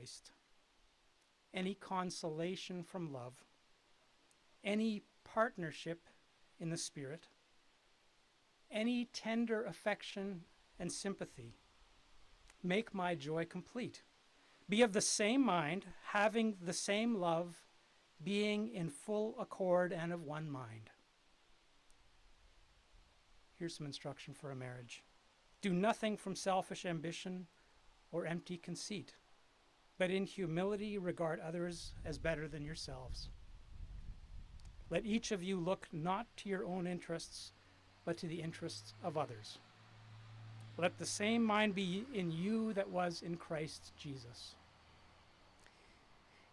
Christ, any consolation from love, any partnership in the Spirit, any tender affection and sympathy, make my joy complete. Be of the same mind, having the same love, being in full accord and of one mind. Here's some instruction for a marriage. Do nothing from selfish ambition or empty conceit, but in humility regard others as better than yourselves. Let each of you look not to your own interests, but to the interests of others. Let the same mind be in you that was in Christ Jesus.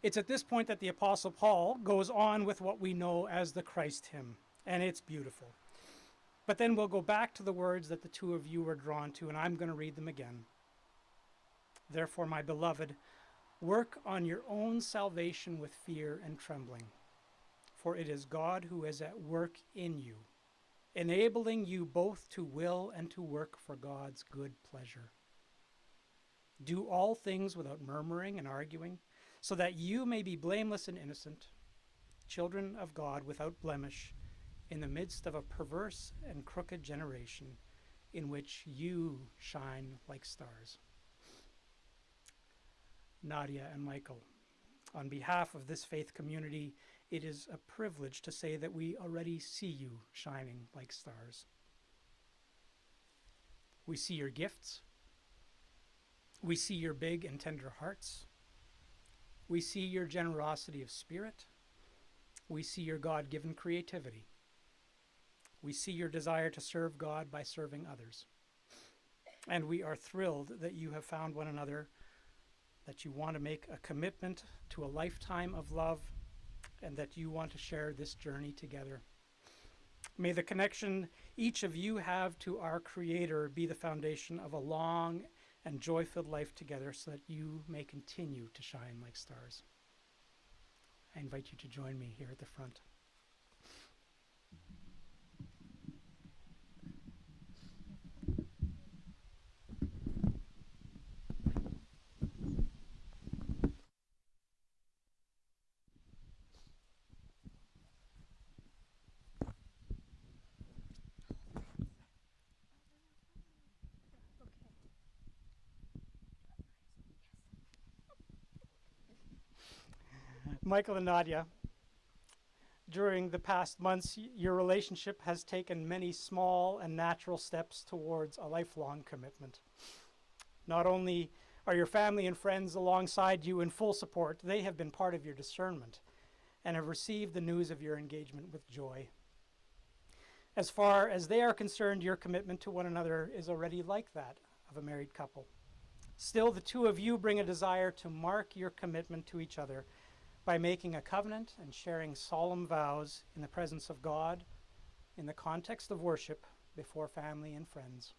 It's at this point that the Apostle Paul goes on with what we know as the Christ hymn, and it's beautiful. But then we'll go back to the words that the two of you were drawn to, and I'm going to read them again. Therefore, my beloved, work on your own salvation with fear and trembling, for it is God who is at work in you, enabling you both to will and to work for God's good pleasure. Do all things without murmuring and arguing, so that you may be blameless and innocent, children of God without blemish, in the midst of a perverse and crooked generation, in which you shine like stars. Nadya and Michael, on behalf of this faith community, it is a privilege to say that we already see you shining like stars. We see your gifts. We see your big and tender hearts. We see your generosity of spirit. We see your God-given creativity. We see your desire to serve God by serving others. And we are thrilled that you have found one another, that you want to make a commitment to a lifetime of love, and that you want to share this journey together. May the connection each of you have to our Creator be the foundation of a long and joy-filled life together, so that you may continue to shine like stars. I invite you to join me here at the front. Michael and Nadya, during the past months, your relationship has taken many small and natural steps towards a lifelong commitment. Not only are your family and friends alongside you in full support, they have been part of your discernment and have received the news of your engagement with joy. As far as they are concerned, your commitment to one another is already like that of a married couple. Still, the two of you bring a desire to mark your commitment to each other by making a covenant and sharing solemn vows in the presence of God, in the context of worship, before family and friends.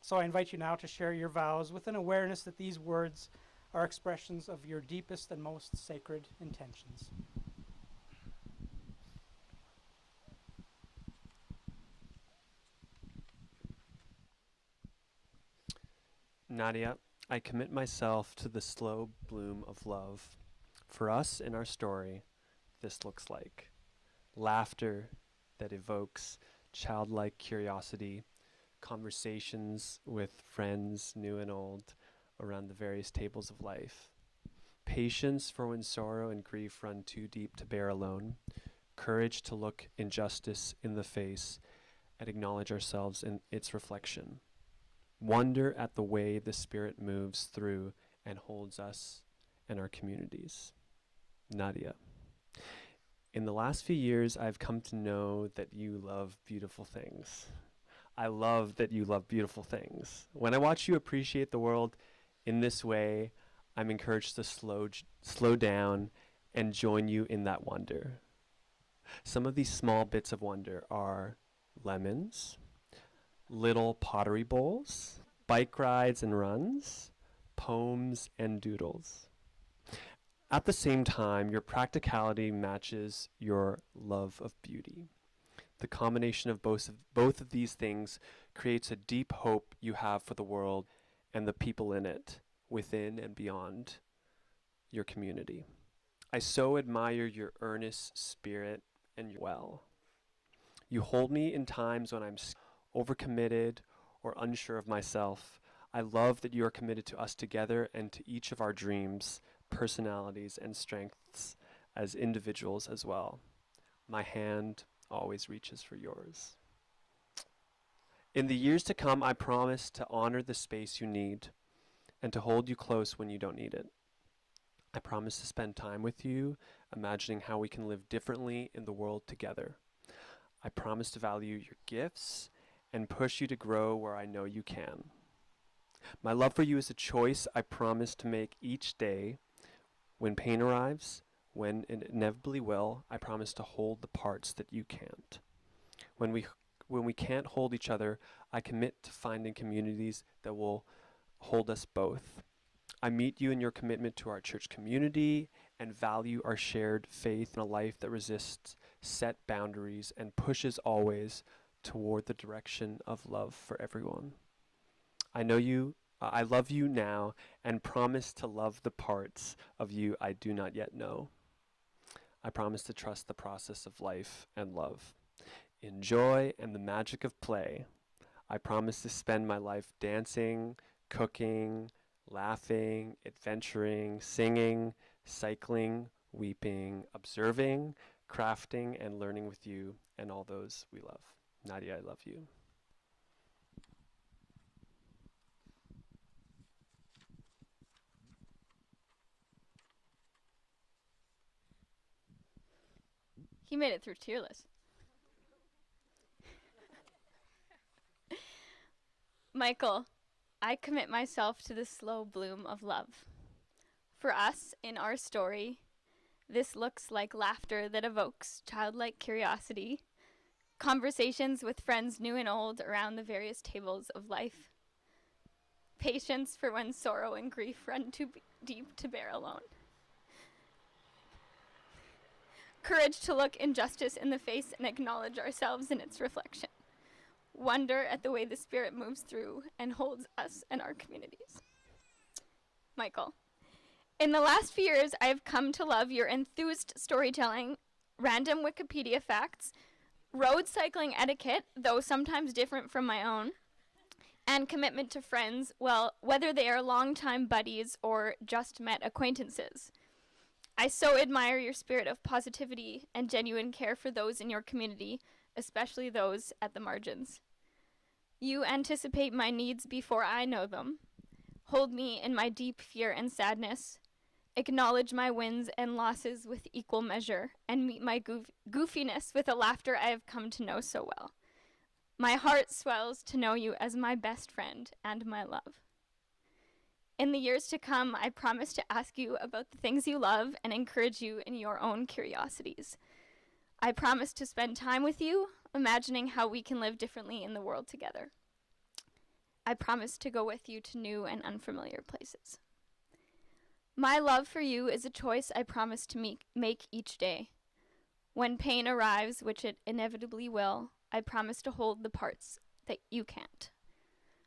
So I invite you now to share your vows with an awareness that these words are expressions of your deepest and most sacred intentions. Nadya, I commit myself to the slow bloom of love. For us in our story, this looks like laughter that evokes childlike curiosity, conversations with friends new and old around the various tables of life, patience for when sorrow and grief run too deep to bear alone, courage to look injustice in the face and acknowledge ourselves in its reflection, wonder at the way the Spirit moves through and holds us and our communities. Nadya, in the last few years, I've come to know that you love beautiful things. I love that you love beautiful things. When I watch you appreciate the world in this way, I'm encouraged to slow down and join you in that wonder. Some of these small bits of wonder are lemons, little pottery bowls, bike rides and runs, poems and doodles. At the same time, your practicality matches your love of beauty. The combination of both of these things creates a deep hope you have for the world and the people in it, within and beyond. your community. I so admire your earnest spirit and your well. You hold me in times when I'm overcommitted or unsure of myself. I love that you are committed to us together and to each of our dreams, personalities, and strengths as individuals as well. My hand always reaches for yours. In the years to come, I promise to honor the space you need and to hold you close when you don't need it. I promise to spend time with you, imagining how we can live differently in the world together. I promise to value your gifts and push you to grow where I know you can. My love for you is a choice I promise to make each day. When pain arrives, when it inevitably will, I promise to hold the parts that you can't. When we can't hold each other, I commit to finding communities that will hold us both. I meet you in your commitment to our church community and value our shared faith in a life that resists set boundaries and pushes always toward the direction of love for everyone. I love you now and promise to love the parts of you I do not yet know. I promise to trust the process of life and love. In joy and the magic of play, I promise to spend my life dancing, cooking, laughing, adventuring, singing, cycling, weeping, observing, crafting, and learning with you and all those we love. Nadya, I love you. He made it through tearless. Michael, I commit myself to the slow bloom of love. For us, in our story, this looks like laughter that evokes childlike curiosity, conversations with friends new and old around the various tables of life, patience for when sorrow and grief run too deep to bear alone, courage to look injustice in the face and acknowledge ourselves in its reflection, wonder at the way the Spirit moves through and holds us and our communities. Michael, in the last few years, I have come to love your enthused storytelling, random Wikipedia facts, road cycling etiquette, though sometimes different from my own, and commitment to friends, well, whether they are longtime buddies or just met acquaintances. I so admire your spirit of positivity and genuine care for those in your community, especially those at the margins. You anticipate my needs before I know them, hold me in my deep fear and sadness, acknowledge my wins and losses with equal measure, and meet my goofiness with a laughter I have come to know so well. My heart swells to know you as my best friend and my love. In the years to come, I promise to ask you about the things you love and encourage you in your own curiosities. I promise to spend time with you, imagining how we can live differently in the world together. I promise to go with you to new and unfamiliar places. My love for you is a choice I promise to make each day. When pain arrives, which it inevitably will, I promise to hold the parts that you can't.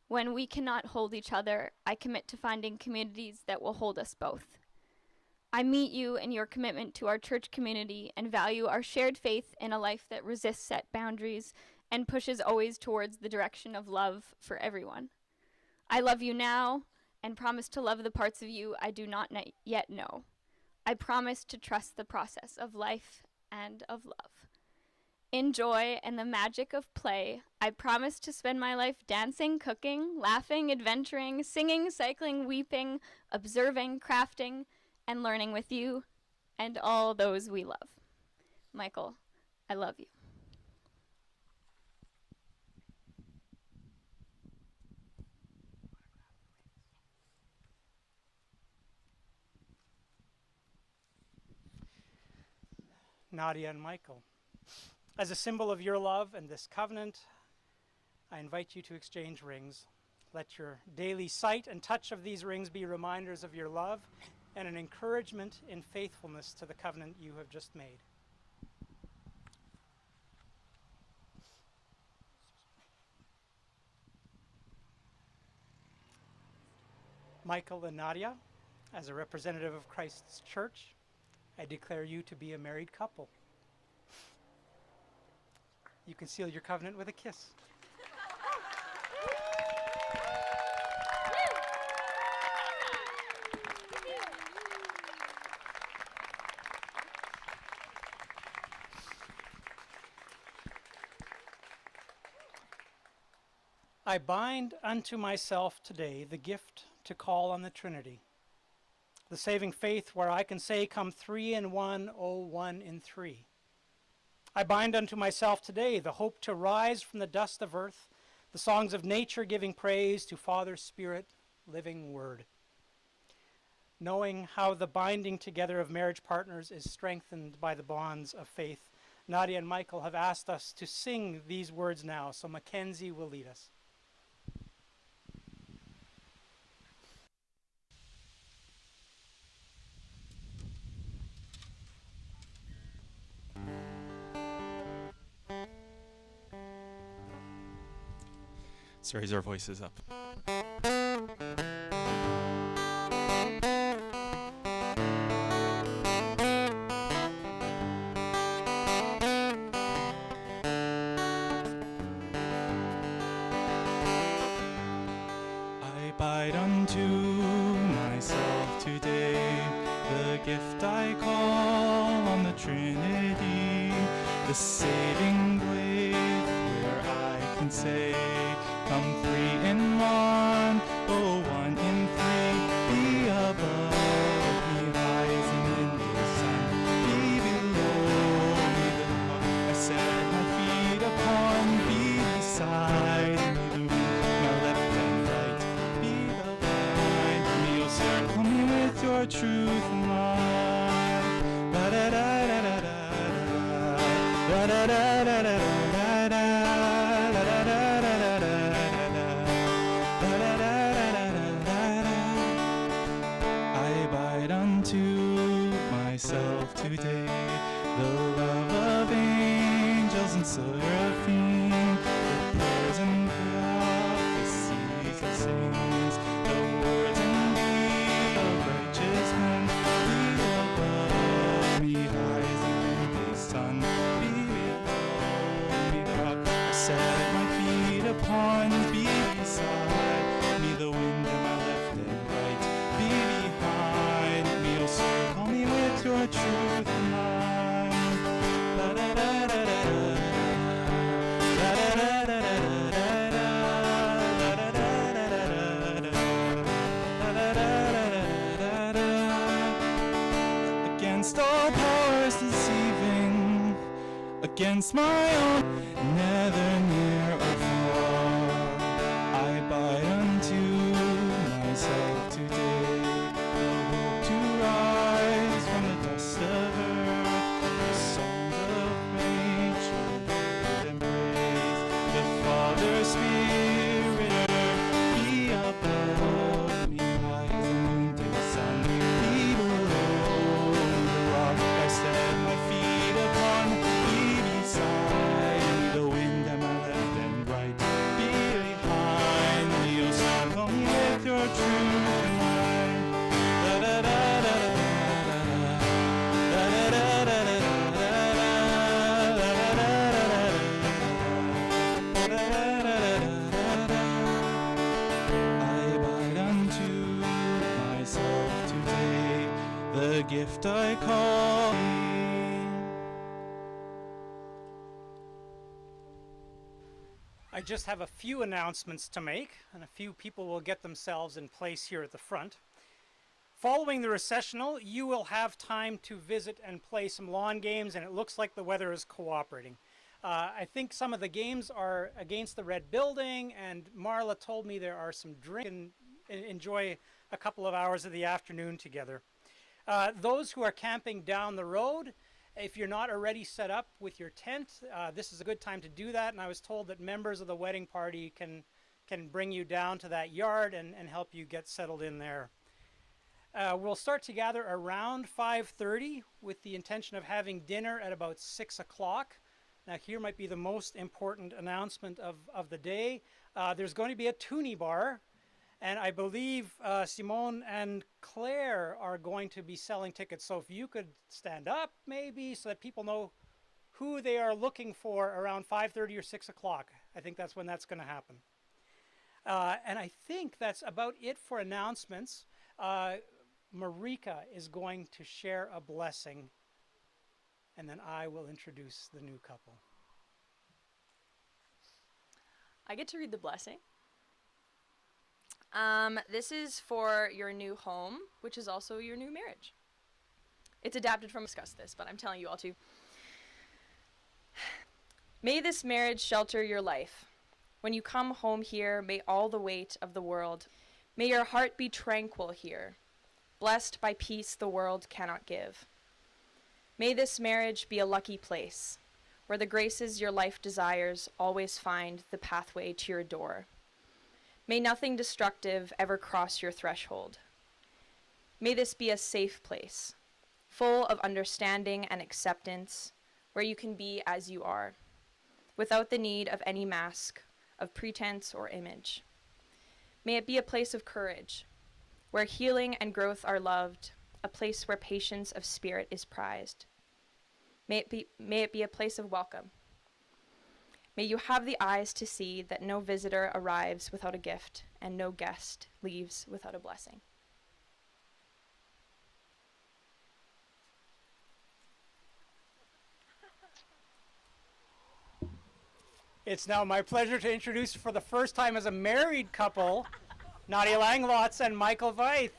When we cannot hold each other, I commit to finding communities that will hold us both. I meet you in your commitment to our church community and value our shared faith in a life that resists set boundaries and pushes always towards the direction of love for everyone. I love you now and promise to love the parts of you I do not yet know. I promise to trust the process of life and of love. In joy and the magic of play, I promise to spend my life dancing, cooking, laughing, adventuring, singing, cycling, weeping, observing, crafting, and learning with you and all those we love. Michael, I love you. Nadia and Michael, as a symbol of your love and this covenant, I invite you to exchange rings. Let your daily sight and touch of these rings be reminders of your love and an encouragement in faithfulness to the covenant you have just made. Michael and Nadia, As a representative of Christ's church, I declare you to be a married couple. You can seal your covenant with a kiss. I bind unto myself today the gift to call on the Trinity, the saving faith where I can say, come 3 in 1, oh 1 in 3. I bind unto myself today the hope to rise from the dust of earth, the songs of nature giving praise to Father, Spirit, living Word. Knowing how the binding together of marriage partners is strengthened by the bonds of faith, Nadya and Michael have asked us to sing these words now, so Mackenzie will lead us. Let's raise our voices up. I bind unto myself today the gift I call on the Trinity, the saving blade where I can say, come 3 in 1, oh 1 in 3, be above me, rising in the sun, be below me, the rock I set my feet upon, be beside me, the wind, my left and right, be behind me, oh circle me with your truth and light, da da da da da da da da da da da da. Myself today, the love of angels and seraphim, the prayers and prophecies and sings, the words and deeds of righteous men, be above me, rising in the sun, be below me, the rock I set my feet upon, be beside me, the wind at my left and right, be behind me, oh circle me with your truth and light. Da da da da da da da da da da da. Against all powers deceiving, against my own, neither near or far, I bind unto myself today. The gift I call I just have a few announcements to make, and a few people will get themselves in place here at the front. Following the recessional, you will have time to visit and play some lawn games, and it looks like the weather is cooperating. I think some of the games are against the red building, and Marla told me there are some drinks and enjoy a couple of hours of the afternoon together. Those who are camping down the road, if you're not already set up with your tent, this is a good time to do that. And I was told that members of the wedding party can bring you down to that yard and help you get settled in there. We'll start to gather around 5:30 with the intention of having dinner at about 6 o'clock. Now here might be the most important announcement of the day. There's going to be a toonie bar, And I believe Simone and Claire are going to be selling tickets. So if you could stand up maybe so that people know who they are looking for around 5:30 or 6 o'clock. I think that's when that's going to happen. And I think that's about it for announcements. Marika is going to share a blessing, and then I will introduce the new couple. I get to read the blessing. This is for your new home, which is also your new marriage. It's adapted from Discuss This, but I'm telling you all to. May this marriage shelter your life. When you come home here, may all the weight of the world, may your heart be tranquil here, blessed by peace the world cannot give. May this marriage be a lucky place, where the graces your life desires always find the pathway to your door. May nothing destructive ever cross your threshold. May this be a safe place, full of understanding and acceptance, where you can be as you are, without the need of any mask of pretense or image. May it be a place of courage, where healing and growth are loved, a place where patience of spirit is prized. May it be a place of welcome. May you have the eyes to see that no visitor arrives without a gift, and no guest leaves without a blessing. It's now my pleasure to introduce for the first time as a married couple, Nadya Langlots and Michael Veith.